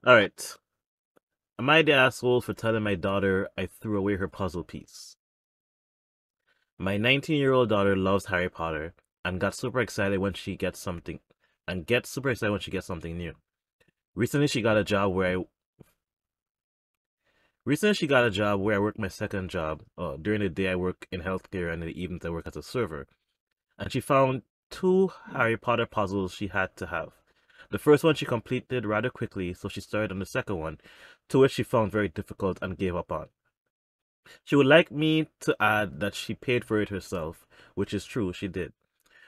All right. Am I the asshole for telling my daughter I threw away her puzzle piece? My 19-year-old daughter loves Harry Potter and got super excited when she gets something and gets super excited when she gets something new. Recently she got a job where I recently she got a job where I work my second job. During the day I work in healthcare and in the evenings I work as a server. And she found two Harry Potter puzzles she had to have. The first one she completed rather quickly, so she started on the second one, to which she found very difficult and gave up on. She would like me to add that she paid for it herself, which is true, she did.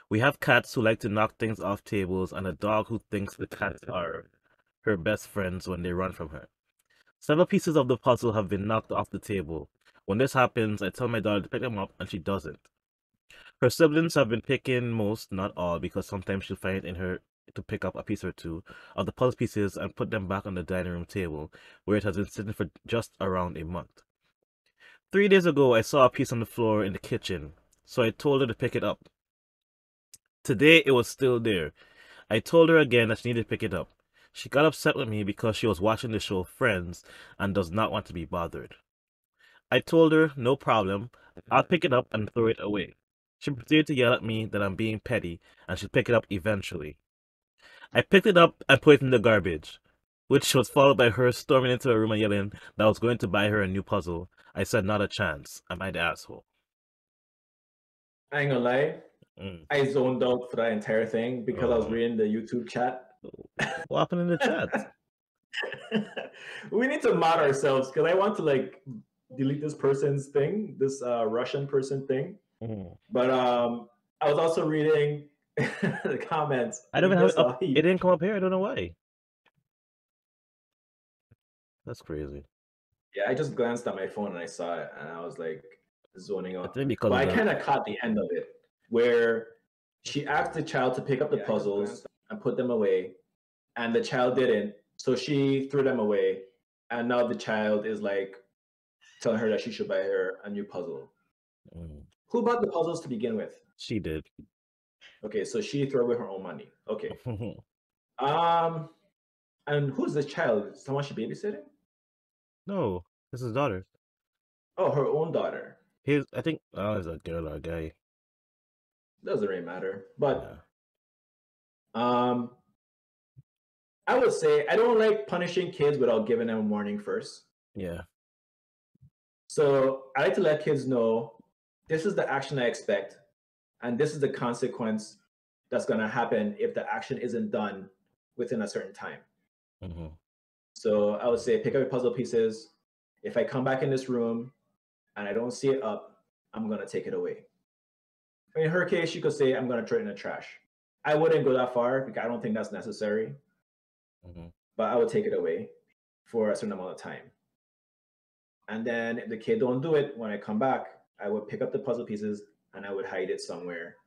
We have cats who like to knock things off tables and a dog who thinks the cats are her best friends when they run from her. Several pieces of the puzzle have been knocked off the table. When this happens, I tell my daughter to pick them up and she doesn't. Her siblings have been picking most, not all, because sometimes she'll find it in her to pick up a piece or two of the puzzle pieces and put them back on the dining room table, where it has been sitting for just around a month. 3 days ago, I saw a piece on the floor in the kitchen, so I told her to pick it up. Today, it was still there. I told her again that she needed to pick it up. She got upset with me because she was watching the show Friends and does not want to be bothered. I told her, no problem, I'll pick it up and throw it away. She proceeded to yell at me that I'm being petty and she'd pick it up eventually. I picked it up and put it in the garbage, which was followed by her storming into her room and yelling that I was going to buy her a new puzzle. I said, not a chance. Am I the asshole? I ain't gonna lie, Mm. I zoned out for that entire thing because I was Oh, reading the YouTube chat. what happened in the chat? We need to mod ourselves because I want to like delete this person's thing, this Russian person thing. Mm. But I was also reading the comments. I And don't you even have it guess up. what? It didn't come up here. I don't know why. That's crazy. Yeah, I just glanced at my phone and I saw it, and I was like zoning I out. think because But of I the. kind of caught the end of it, where she asked the child to pick up the puzzles and put them away, and the child didn't, so she threw them away, and now the child is like telling her that she should buy her a new puzzle. Mm. Who bought the puzzles to begin with? She did. Okay, so she threw away her own money. Okay. Um, and who's this child? Someone she babysitting? No, this is daughter. Oh, her own daughter. He's. I think. Oh, it's a girl or a guy. Doesn't really matter. Yeah. But um, I would say I don't like punishing kids without giving them a warning first. Yeah. So I like to let kids know this is the action I expect, and this is the consequence that's going to happen if the action isn't done within a certain time. Mm-hmm. So I would say pick up your puzzle pieces. If I come back in this room and I don't see it up, I'm going to take it away. In her case, she could say, I'm going to throw it in the trash. I wouldn't go that far because I don't think that's necessary, Mm-hmm. but I would take it away for a certain amount of time. And then if the kid don't do it, when I come back, I would pick up the puzzle pieces and I would hide it somewhere.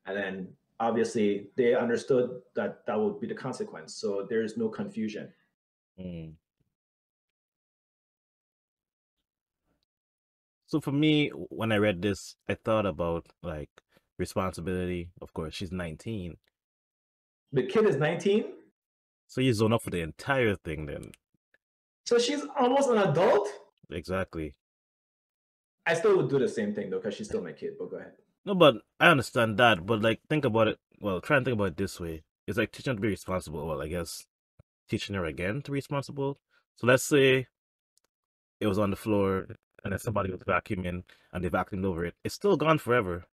And then obviously they understood that that would be the consequence. So there's no confusion. Mm. So for me, when I read this, I thought about like responsibility. Of course, she's 19, The kid is 19, so you zone up for the entire thing. Then so she's almost an adult. exactly. I still would do the same thing though, because she's still my kid. But go ahead. No, but I understand that. But like, think about it. Well, try and think about it this way. It's like teaching her to be responsible. Well, I guess teaching her again to be responsible. So let's say it was on the floor and then somebody was vacuuming and they vacuumed over it. It's still gone forever.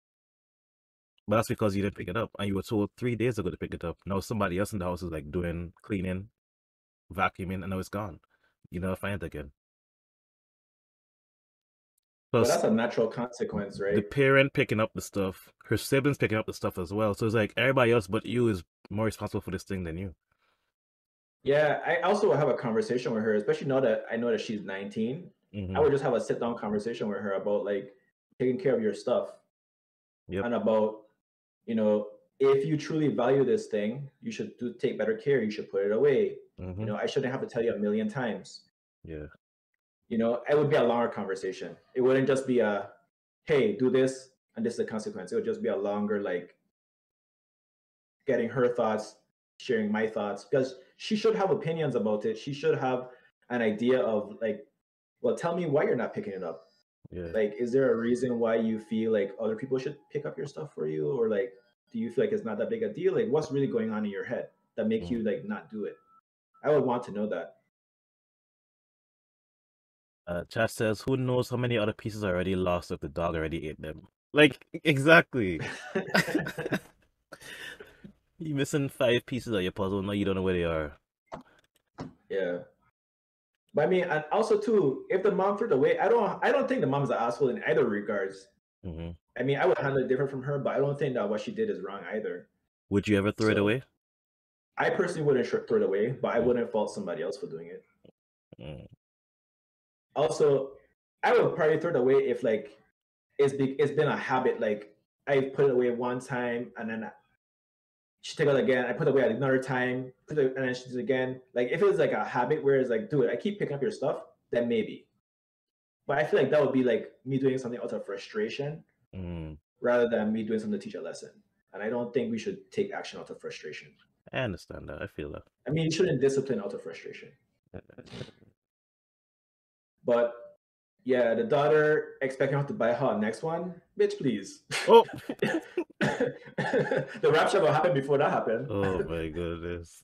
But that's because you didn't pick it up and you were told 3 days ago to pick it up. Now somebody else in the house is like doing cleaning, vacuuming, and now it's gone. You never find it again. But Plus, that's a natural consequence, the right? parent picking up the stuff, her siblings picking up the stuff as well. So it's like everybody else but you is more responsible for this thing than you. Yeah, I also have a conversation with her, especially now that I know that she's 19. I Mm-hmm. would just have a sit down conversation with her about like taking care of your stuff Yep. and about, you know, if you truly value this thing, you should take better care. You should put it away. Mm-hmm. I shouldn't have to tell you a million times. Yeah. It would be a longer conversation. It wouldn't just be a, hey, do this and this is the consequence. It would just be a longer, like, getting her thoughts, sharing my thoughts. Because she should have opinions about it. She should have an idea of like, well, tell me why you're not picking it up. Yeah. Like, is there a reason why you feel like other people should pick up your stuff for you, or like, do you feel like it's not that big a deal? Like, what's really going on in your head that make Mm. you like not do it? I would want to know that. Chat says, who knows how many other pieces are already lost if the dog already ate them? Like, exactly. You missing 5 pieces of your puzzle, now you don't know where they are. Yeah. But I mean, and also too, if the mom threw it away, I don't think the mom's an asshole in either regards. Hmm. I mean, I would handle it different from her, but I don't think that what she did is wrong either. Would you ever throw it So away? I personally wouldn't throw it away, but I Mm. wouldn't fault somebody else for doing it. Mm. Also, I would probably throw it away if like it's been a habit. Like I put it away one time and then she take it again. I put it away another time, put it, and then she does it again. Like if it was like a habit where it's like, dude, I keep picking up your stuff, then maybe. But I feel like that would be like me doing something out of frustration Mm. rather than me doing something to teach a lesson. And I don't think we should take action out of frustration. I understand that. I feel that. I mean, you shouldn't discipline out of frustration. But yeah, the daughter expecting her to buy her next one, bitch, please. Oh, The rapture will happen before that happened. oh my goodness.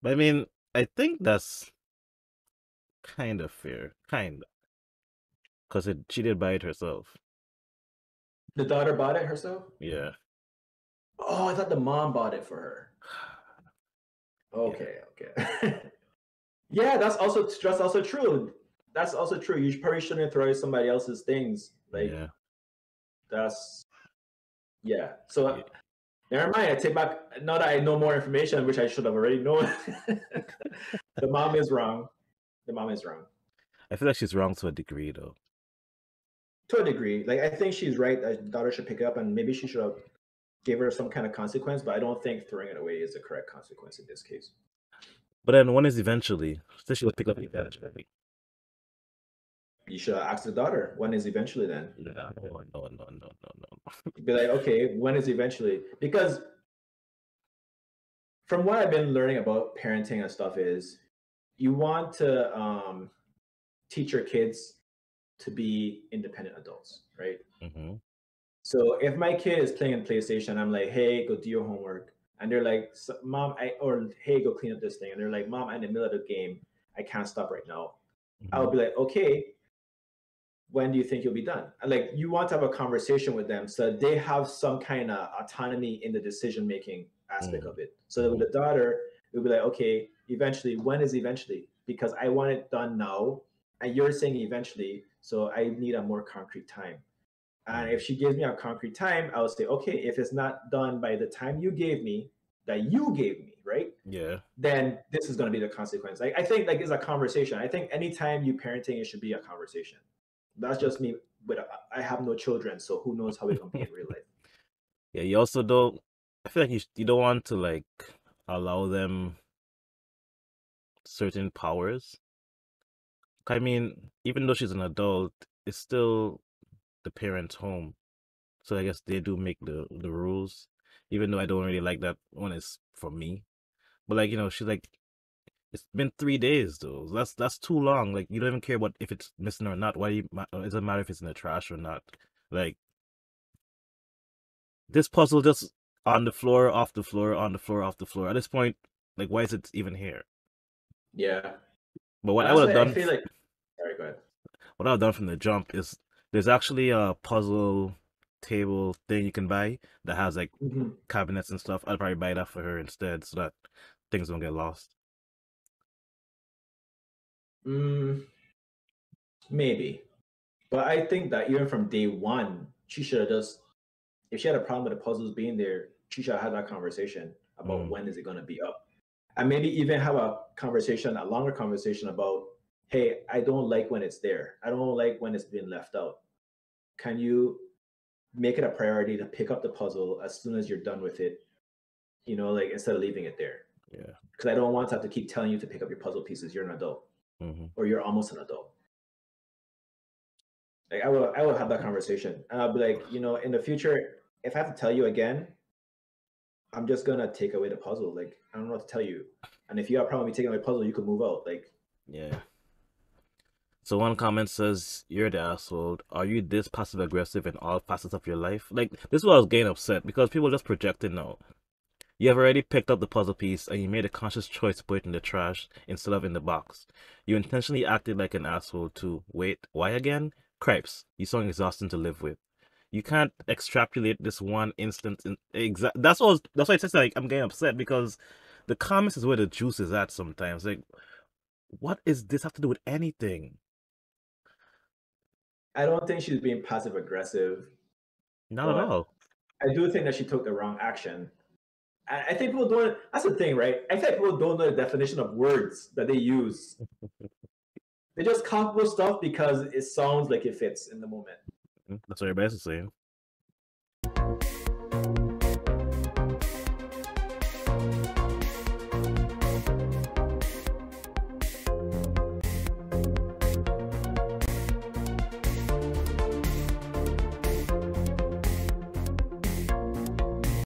But I mean, I think that's kind of fair. Kind of. Because she did buy it herself. The daughter bought it herself? Yeah. Oh, I thought the mom bought it for her. Yeah. Okay, okay. Yeah, that's also true. That's also true. You probably shouldn't throw away somebody else's things. Like Yeah. that's yeah. So Yeah. never mind. I take back. Now that I know more information, which I should have already known. The mom is wrong. The mom is wrong I feel like she's wrong to a degree, though. to a degree. Like I think she's right. That daughter should pick it up, and maybe she should have gave her some kind of consequence. But I don't think throwing it away is the correct consequence in this case. But then one is eventually. So she would pick up eventually. You should ask the daughter when is eventually. Then No, no, no, no, no. be like, okay, when is eventually? Because from what I've been learning about parenting and stuff is you want to teach your kids to be independent adults, right? Mm-hmm. So if my kid is playing in PlayStation, I'm like, hey, go do your homework. And they're like, mom, or hey, go clean up this thing. And they're like, mom, I'm in the middle of the game. I can't stop right now. I'll be like, okay, when do you think you'll be done? And like you want to have a conversation with them so they have some kind of autonomy in the decision making aspect Mm-hmm. of it. So that with the daughter, it will be like, okay, eventually, when is eventually? Because I want it done now. And you're saying eventually, so I need a more concrete time. And if she gives me a concrete time, I will say, okay, if it's not done by the time you gave me, that you gave me, right? Yeah. Then this is going to be the consequence. Like I think like it's a conversation. I think anytime you parenting, it should be a conversation. That's just me. But I have no children, so who knows how it can be in real life. Yeah, you also don't. I feel like you don't want to like allow them certain powers. I mean, even though she's an adult, it's still the parents' home. So I guess they do make the rules, even though I don't really like that one is for me. But like she's like, it's been 3 days though. That's too long. Like you don't even care about if it's missing or not. Why do you? It doesn't matter if it's in the trash or not. Like this puzzle just on the floor, off the floor, on the floor, off the floor. At this point, like why is it even here? Yeah, But what and I that's would have why I done, feel like. Sorry, go ahead. what I've done from the jump is there's actually a puzzle table thing you can buy that has like Mm-hmm. cabinets and stuff. I'd probably buy that for her instead so that things don't get lost. Maybe, but I think that even from day one, she should have just. If she had a problem with the puzzles being there, she should have had that conversation about Mm, when is it going to be up, and maybe even have a conversation, a longer conversation about, hey, I don't like when it's there. I don't like when it's being left out. Can you make it a priority to pick up the puzzle as soon as you're done with it? Like instead of leaving it there. yeah. Because I don't want to have to keep telling you to pick up your puzzle pieces. You're an adult, Hmm. or you're almost an adult. Like I will have that conversation, and I'll be like, in the future, if I have to tell you again, I'm just gonna take away the puzzle. Like, I don't know what to tell you. And if you have a problem with me taking away the puzzle, you could move out. Like, Yeah. So one comment says, "You're the asshole. Are you this passive aggressive in all facets of your life?" Like this is what I was getting upset because people just projecting now. You have already picked up the puzzle piece and you made a conscious choice to put it in the trash instead of in the box. You intentionally acted like an asshole too. Wait, why again? Cripes, you sound exhausting to live with. You can't extrapolate this one instance in exact. That's why it says like I'm getting upset because the comments is where the juice is at sometimes. Like, what is this have to do with anything? I don't think she's being passive aggressive, Not at but all. I do think that she took the wrong action. I think people don't. That's the thing, right? I think people don't know the definition of words that they use. They just copy stuff because it sounds like it fits in the moment. That's what everybody's saying.